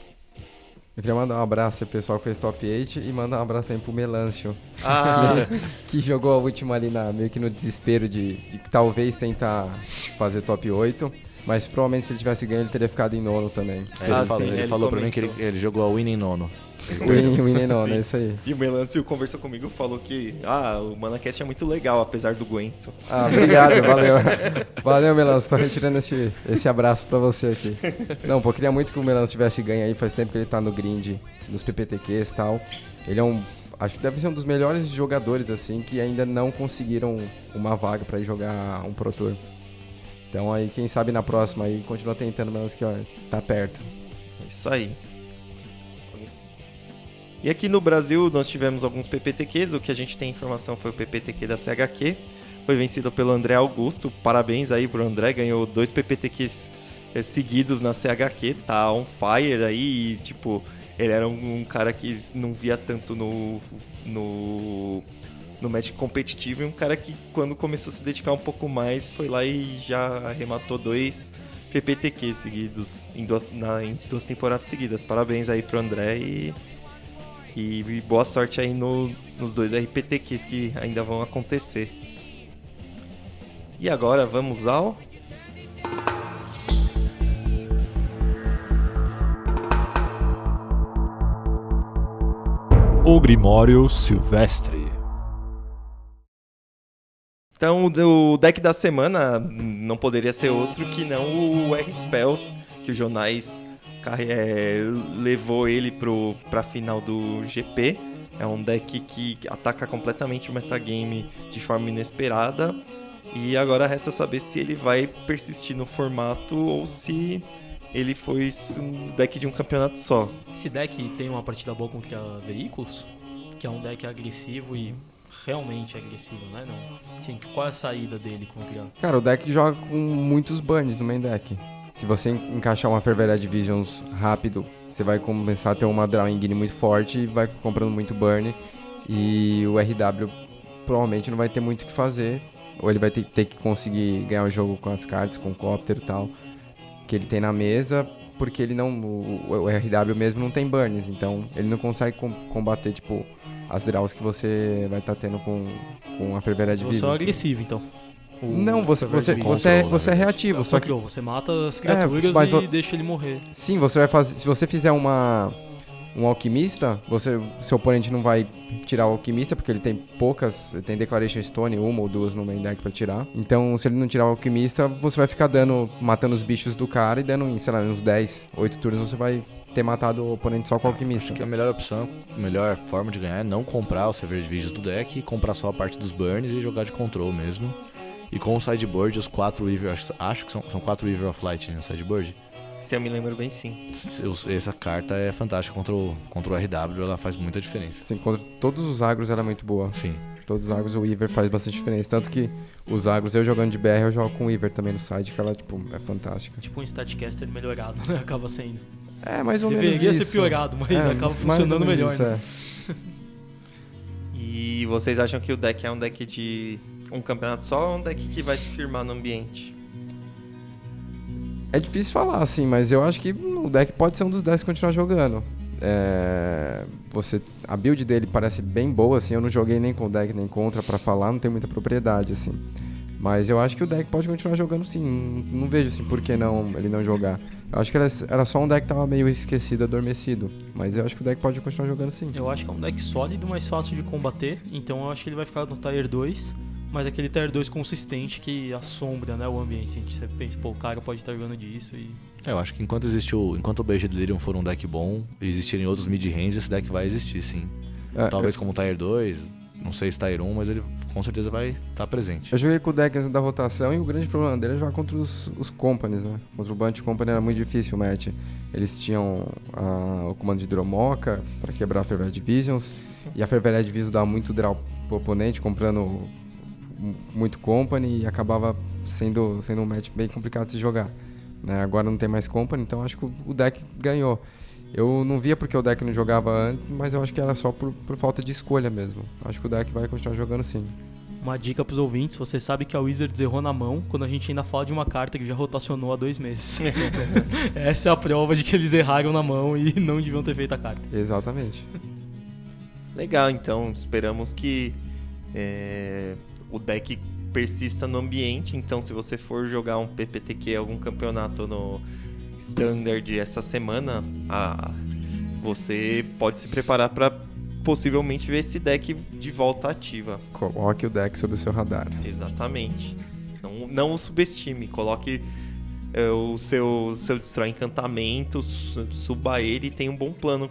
Eu queria mandar um abraço pro pessoal que fez top 8 e mandar um abraço também pro Melâncio, que jogou a última ali meio que no desespero de talvez tentar fazer top 8. Mas provavelmente se ele tivesse ganho, ele teria ficado em nono também. Ele falou pra mim que ele jogou a Win em nono. Win em nono, é isso aí. E o Melâncio conversou comigo e falou que o ManaCast é muito legal, apesar do Gwento. Obrigado, valeu. Valeu, Melâncio, tô retirando esse abraço pra você aqui. Não, pô, queria muito que o Melâncio tivesse ganho aí, faz tempo que ele tá no grind, nos PPTQs e tal. Ele acho que deve ser um dos melhores jogadores, assim, que ainda não conseguiram uma vaga pra ir jogar um Pro Tour. Então aí, quem sabe na próxima aí, continua tentando, menos que, tá perto. É isso aí. E aqui no Brasil nós tivemos alguns PPTQs, o que a gente tem informação foi o PPTQ da CHQ. foi vencido pelo André Augusto. Parabéns aí pro André, ganhou 2 PPTQs seguidos na CHQ, tá on fire aí, e, tipo, ele era um cara que não via tanto no Magic competitivo, e um cara que quando começou a se dedicar um pouco mais, foi lá e já arrematou 2 PPTQs seguidos em 2 temporadas seguidas. Parabéns aí pro André e boa sorte aí nos 2 RPTQs que ainda vão acontecer. E agora vamos ao... O Grimório Silvestre. Então, o deck da semana não poderia ser outro que não o R-Spells, que o Jonais levou ele pra final do GP. É um deck que ataca completamente o metagame de forma inesperada. E agora resta saber se ele vai persistir no formato ou se ele foi um deck de um campeonato só. Esse deck tem uma partida boa contra veículos, que é um deck agressivo e realmente agressivo, né? Não. Sim, qual é a saída dele contra... Cara, o deck joga com muitos burns no main deck. Se você encaixar uma Ferveret Visions rápido, você vai começar a ter uma Drawing Guine muito forte e vai comprando muito burn. E o RW provavelmente não vai ter muito o que fazer. Ou ele vai ter que conseguir ganhar o jogo com as cartas, com o Copter e tal, que ele tem na mesa, porque ele não... O RW mesmo não tem burns, então ele não consegue combater, tipo, as draws que você vai estar tendo com a Ferveret Visions. Você é agressivo, então. Não, você é reativo, só que... Você mata as criaturas e deixa ele morrer. Sim, você vai fazer... Se você fizer um alquimista, seu oponente não vai tirar o alquimista, porque ele tem poucas... Tem Declaration Stone, 1 ou 2 no main deck pra tirar. Então, se ele não tirar o alquimista, você vai ficar matando os bichos do cara e dando, sei lá, uns 10, 8 turnos, você vai ter matado o oponente só com o alquimista. Acho que a melhor opção, a melhor forma de ganhar é não comprar o Severed Visions do deck, comprar só a parte dos burns e jogar de control mesmo. E com o sideboard, os 4 Weaver, acho que são 4 Weaver of Light no sideboard. Se eu me lembro bem, sim. Essa carta é fantástica contra o RW, ela faz muita diferença. Sim, contra todos os agros ela é muito boa. Sim. Todos os agros o Weaver faz bastante diferença. Tanto que os agros, eu jogando de BR, eu jogo com o Weaver também no side, que ela tipo, é fantástica. Tipo um Statcaster melhorado, né? Acaba sendo. É, mais ou menos Deveria isso. ser piorado, mas acaba funcionando melhor, isso, né? E vocês acham que o deck é um deck de um campeonato só ou um deck que vai se firmar no ambiente? É difícil falar, assim, mas eu acho que o deck pode ser um dos decks que continuar jogando. A build dele parece bem boa, assim, eu não joguei nem com o deck nem contra pra falar, não tenho muita propriedade, assim. Mas eu acho que o deck pode continuar jogando sim, não vejo assim por que não ele não jogar. Eu acho que era só um deck que tava meio esquecido, adormecido, mas eu acho que o deck pode continuar jogando sim. Eu acho que é um deck sólido, mais fácil de combater, então eu acho que ele vai ficar no Tier 2, mas aquele Tier 2 consistente que assombra, né, o ambiente. Você pensa, pô, o cara pode estar jogando disso e... Eu acho que enquanto o Beige Delirium for um deck bom e existirem outros mid-range, esse deck vai existir sim. Talvez como Tier 2, não sei se Tier 1, mas ele com certeza vai estar presente. Eu joguei com o deck antes da rotação e o grande problema dele é jogar contra os companies, né? Contra o Bunch Company era muito difícil o match. Eles tinham o comando de Dromoka para quebrar a Ferveret Visions, e a Ferveret Visions dava muito draw pro oponente, comprando muito company, e acabava sendo um match bem complicado de se jogar. Né? Agora não tem mais company, então acho que o deck ganhou. Eu não via porque o deck não jogava antes, mas eu acho que era só por falta de escolha mesmo. Acho que o deck vai continuar jogando sim. Uma dica pros ouvintes, você sabe que a Wizards errou na mão quando a gente ainda fala de uma carta que já rotacionou há 2 meses. Essa é a prova de que eles erraram na mão e não deviam ter feito a carta. Exatamente. Legal, então esperamos que o deck persista no ambiente. Então se você for jogar um PPTQ, algum campeonato no Standard essa semana, você pode se preparar para possivelmente ver esse deck de volta ativa. Coloque o deck sob o seu radar. Exatamente. Não o subestime. Coloque o seu Destrói Encantamento, suba ele e tenha um bom plano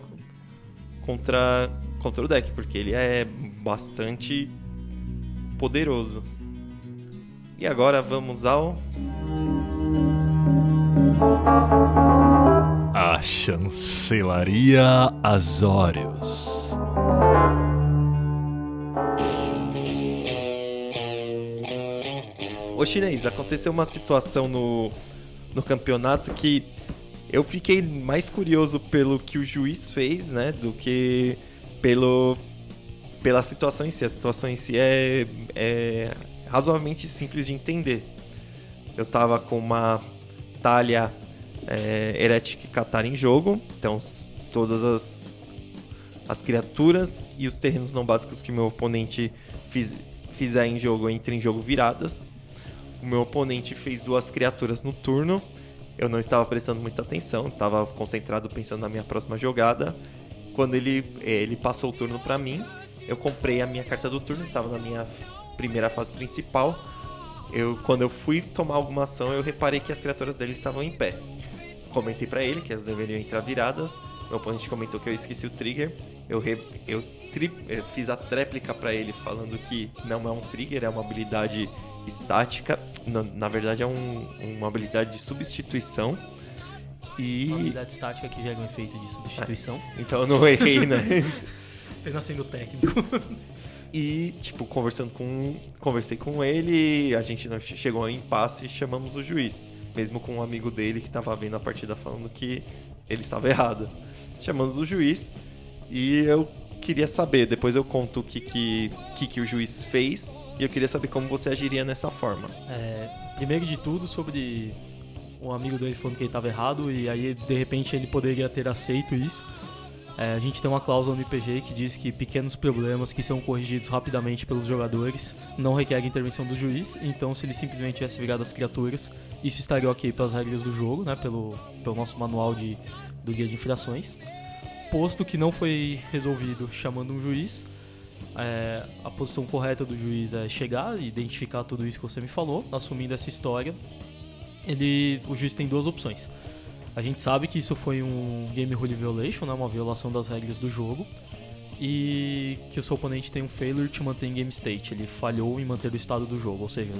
contra o deck, porque ele é bastante poderoso. E agora vamos ao... A Chancelaria Azorius. Ô chinês, aconteceu uma situação no campeonato que eu fiquei mais curioso pelo que o juiz fez, né, do que pela situação em si. A situação em si é razoavelmente simples de entender. Eu tava com uma Talha Heretic Cathar em jogo, então todas as criaturas e os terrenos não básicos que meu oponente fizer em jogo entrem em jogo viradas. O meu oponente fez 2 criaturas no turno. Eu não estava prestando muita atenção, estava concentrado pensando na minha próxima jogada. Quando ele passou o turno para mim, eu comprei a minha carta do turno, estava na minha primeira fase principal. Quando eu fui tomar alguma ação, eu reparei que as criaturas dele estavam em pé. Comentei para ele que elas deveriam entrar viradas. Meu oponente comentou que eu esqueci o trigger. Eu fiz a tréplica para ele falando que não é um trigger, é uma habilidade estática. Na verdade é uma habilidade de substituição. Uma habilidade estática que gera um efeito de substituição. Então eu não errei, né? Apenas sendo técnico. E, tipo, conversei com ele, a gente não chegou a um impasse e chamamos o juiz. Mesmo com um amigo dele que estava vendo a partida falando que ele estava errado. Chamamos o juiz e eu queria saber, depois eu conto o que o juiz fez e eu queria saber como você agiria nessa forma. Primeiro de tudo, sobre o amigo dele falando que ele estava errado e aí, de repente, ele poderia ter aceito isso. A gente tem uma cláusula no IPG que diz que pequenos problemas que são corrigidos rapidamente pelos jogadores não requerem intervenção do juiz, então se ele simplesmente tivesse virado as criaturas, isso estaria ok pelas regras do jogo, né, pelo nosso manual do guia de infrações. Posto que não foi resolvido chamando um juiz, a posição correta do juiz é chegar e identificar tudo isso que você me falou, assumindo essa história. O juiz tem 2 opções. A gente sabe que isso foi um game rule violation, né, uma violação das regras do jogo, e que o seu oponente tem um failure to manter game state, ele falhou em manter o estado do jogo, ou seja,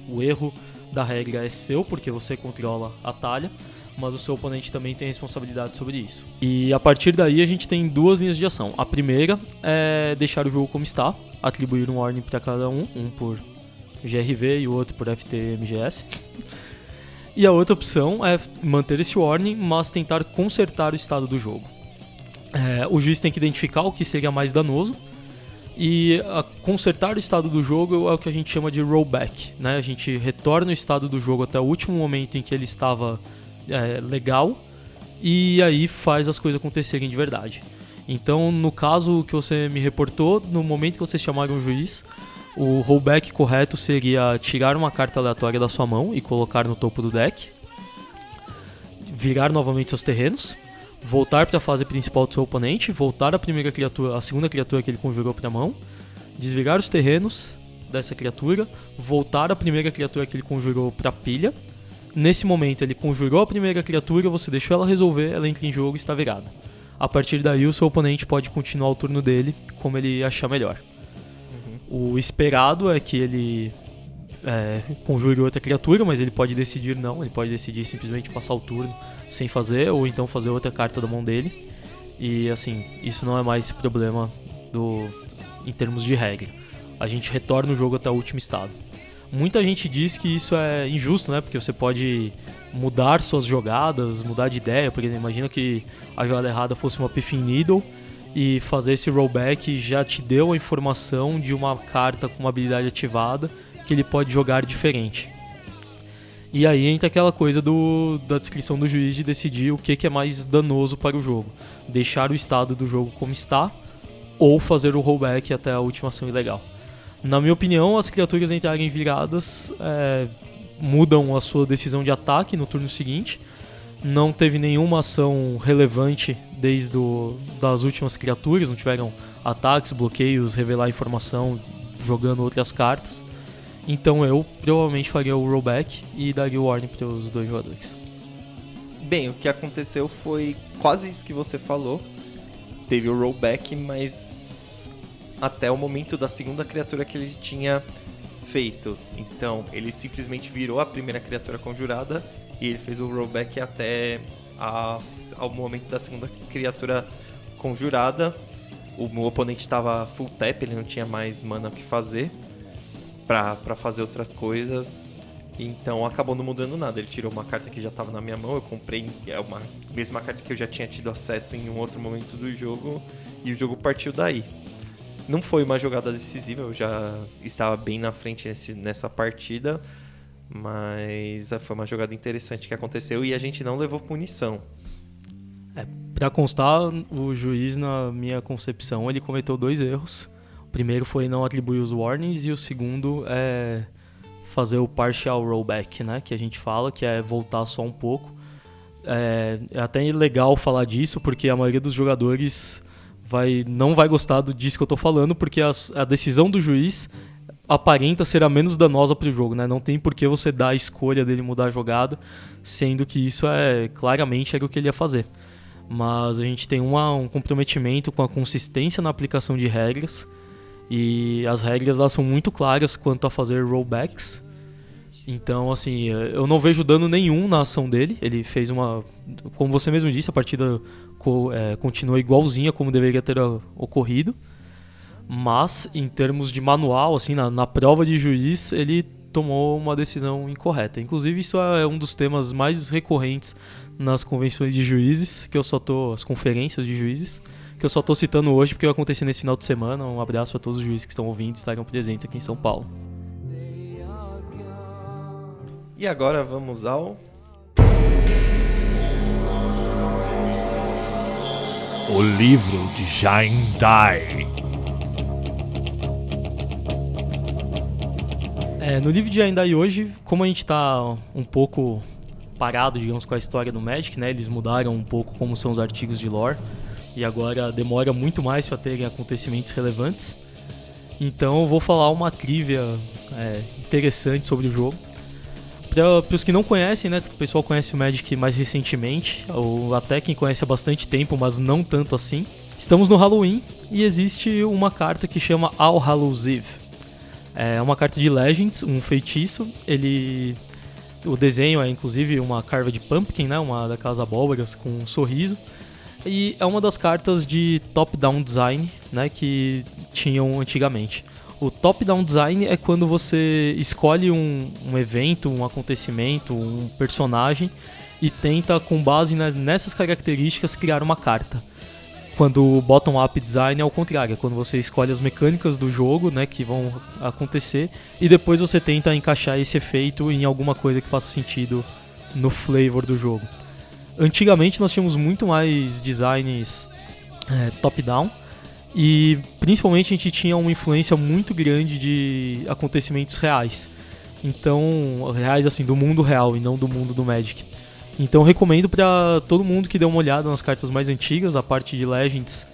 o erro da regra é seu porque você controla a talha, mas o seu oponente também tem responsabilidade sobre isso. E a partir daí a gente tem 2 linhas de ação. A primeira é deixar o jogo como está, atribuir um warning para cada um por GRV e o outro por FTMGS. E a outra opção é manter esse warning, mas tentar consertar o estado do jogo. O juiz tem que identificar o que seria mais danoso e consertar o estado do jogo é o que a gente chama de rollback, né? A gente retorna o estado do jogo até o último momento em que ele estava legal e aí faz as coisas acontecerem de verdade. Então, no caso que você me reportou, no momento que vocês chamaram o juiz, o rollback correto seria tirar uma carta aleatória da sua mão e colocar no topo do deck, virar novamente seus terrenos, voltar para a fase principal do seu oponente, voltar a segunda criatura que ele conjurou para a mão, desvirar os terrenos dessa criatura, voltar a primeira criatura que ele conjurou para a pilha. Nesse momento ele conjurou a primeira criatura, você deixou ela resolver, ela entra em jogo e está virada. A partir daí o seu oponente pode continuar o turno dele como ele achar melhor. O esperado é que ele conjure outra criatura, mas ele pode decidir não, ele pode decidir simplesmente passar o turno sem fazer, ou então fazer outra carta da mão dele. E assim, isso não é mais problema em termos de regra. A gente retorna o jogo até o último estado. Muita gente diz que isso é injusto, né? Porque você pode mudar suas jogadas, mudar de ideia, porque imagina que a jogada errada fosse uma Piffin Needle, e fazer esse rollback já te deu a informação de uma carta com uma habilidade ativada que ele pode jogar diferente. E aí entra aquela coisa da descrição do juiz de decidir o que é mais danoso para o jogo. Deixar o estado do jogo como está ou fazer o rollback até a última ação ilegal. Na minha opinião, as criaturas entrarem viradas mudam a sua decisão de ataque no turno seguinte. Não teve nenhuma ação relevante desde das últimas criaturas, não tiveram ataques, bloqueios, revelar informação, jogando outras cartas. Então eu provavelmente faria o rollback e daria o warning para os 2 jogadores. Bem, o que aconteceu foi quase isso que você falou. Teve o rollback, mas até o momento da segunda criatura que ele tinha feito. Então ele simplesmente virou a primeira criatura conjurada e ele fez o rollback até ao momento da segunda criatura conjurada. O meu oponente estava full tap, ele não tinha mais mana o que fazer para fazer outras coisas. Então acabou não mudando nada. Ele tirou uma carta que já estava na minha mão, eu comprei uma mesma carta que eu já tinha tido acesso em um outro momento do jogo e o jogo partiu daí. Não foi uma jogada decisiva, eu já estava bem na frente nessa partida, mas foi uma jogada interessante que aconteceu e a gente não levou punição. Pra constar, o juiz, na minha concepção, ele cometeu 2 erros. O primeiro foi não atribuir os warnings e o segundo é fazer o partial rollback, né? Que a gente fala, que é voltar só um pouco. É até legal falar disso, porque a maioria dos jogadores não vai gostar disso que eu tô falando, porque a decisão do juiz aparenta ser a menos danosa pro jogo, né? Não tem por que você dar a escolha dele mudar a jogada, sendo que isso claramente era o que ele ia fazer. Mas a gente tem um comprometimento com a consistência na aplicação de regras, e as regras elas são muito claras quanto a fazer rollbacks. Então, assim, eu não vejo dano nenhum na ação dele. Ele fez como você mesmo disse, a partida continua igualzinha como deveria ter ocorrido. Mas, em termos de manual, assim, na prova de juiz, ele tomou uma decisão incorreta. Inclusive, isso é um dos temas mais recorrentes nas convenções de juízes, as conferências de juízes, que eu só tô citando hoje porque vai acontecer nesse final de semana. Um abraço para todos os juízes que estão ouvindo e estarão presentes aqui em São Paulo. E agora vamos ao... O livro de Jain Dai. No livro de Jain Dai hoje, como a gente tá um pouco parado, digamos, com a história do Magic, né? Eles mudaram um pouco como são os artigos de lore e agora demora muito mais para terem acontecimentos relevantes. Então eu vou falar uma trivia interessante sobre o jogo. Para os que não conhecem, né, o pessoal conhece o Magic mais recentemente, ou até quem conhece há bastante tempo, mas não tanto assim. Estamos no Halloween e existe uma carta que chama All Hallows Eve. É uma carta de Legends, um feitiço. O desenho é inclusive uma Carved Pumpkin, né, uma daquelas abóboras com um sorriso. E é uma das cartas de top-down design, né, que tinham antigamente. O top-down design é quando você escolhe um evento, um acontecimento, um personagem e tenta, com base nessas características, criar uma carta. Quando o bottom-up design é o contrário, é quando você escolhe as mecânicas do jogo, né, que vão acontecer e depois você tenta encaixar esse efeito em alguma coisa que faça sentido no flavor do jogo. Antigamente nós tínhamos muito mais designs top-down, e principalmente a gente tinha uma influência muito grande de acontecimentos reais. Então, reais assim, do mundo real e não do mundo do Magic. Então recomendo para todo mundo que dê uma olhada nas cartas mais antigas. A parte de Legends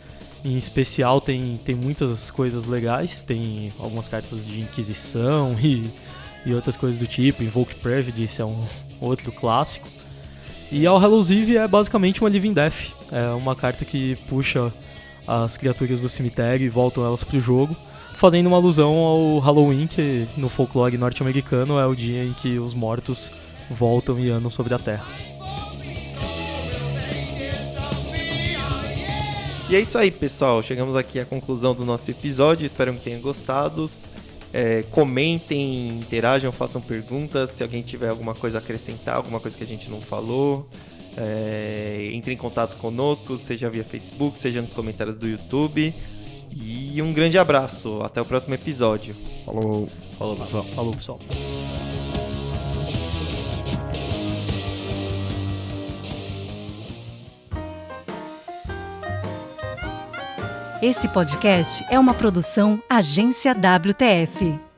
em especial tem muitas coisas legais. Tem algumas cartas de Inquisição e outras coisas do tipo. Invoke Prejudice é um outro clássico. E All Hallows Eve é basicamente uma Living Death. É uma carta que puxa as criaturas do cemitério e voltam elas pro jogo, fazendo uma alusão ao Halloween, que no folclore norte-americano é o dia em que os mortos voltam e andam sobre a terra. E é isso aí, pessoal. Chegamos aqui à conclusão do nosso episódio. Espero que tenham gostado. Comentem, interajam, façam perguntas. Se alguém tiver alguma coisa a acrescentar, alguma coisa que a gente não falou, entre em contato conosco, seja via Facebook, seja nos comentários do YouTube. E um grande abraço. Até o próximo episódio. Falou. Falou, pessoal. Falou, pessoal. Esse podcast é uma produção Agência WTF.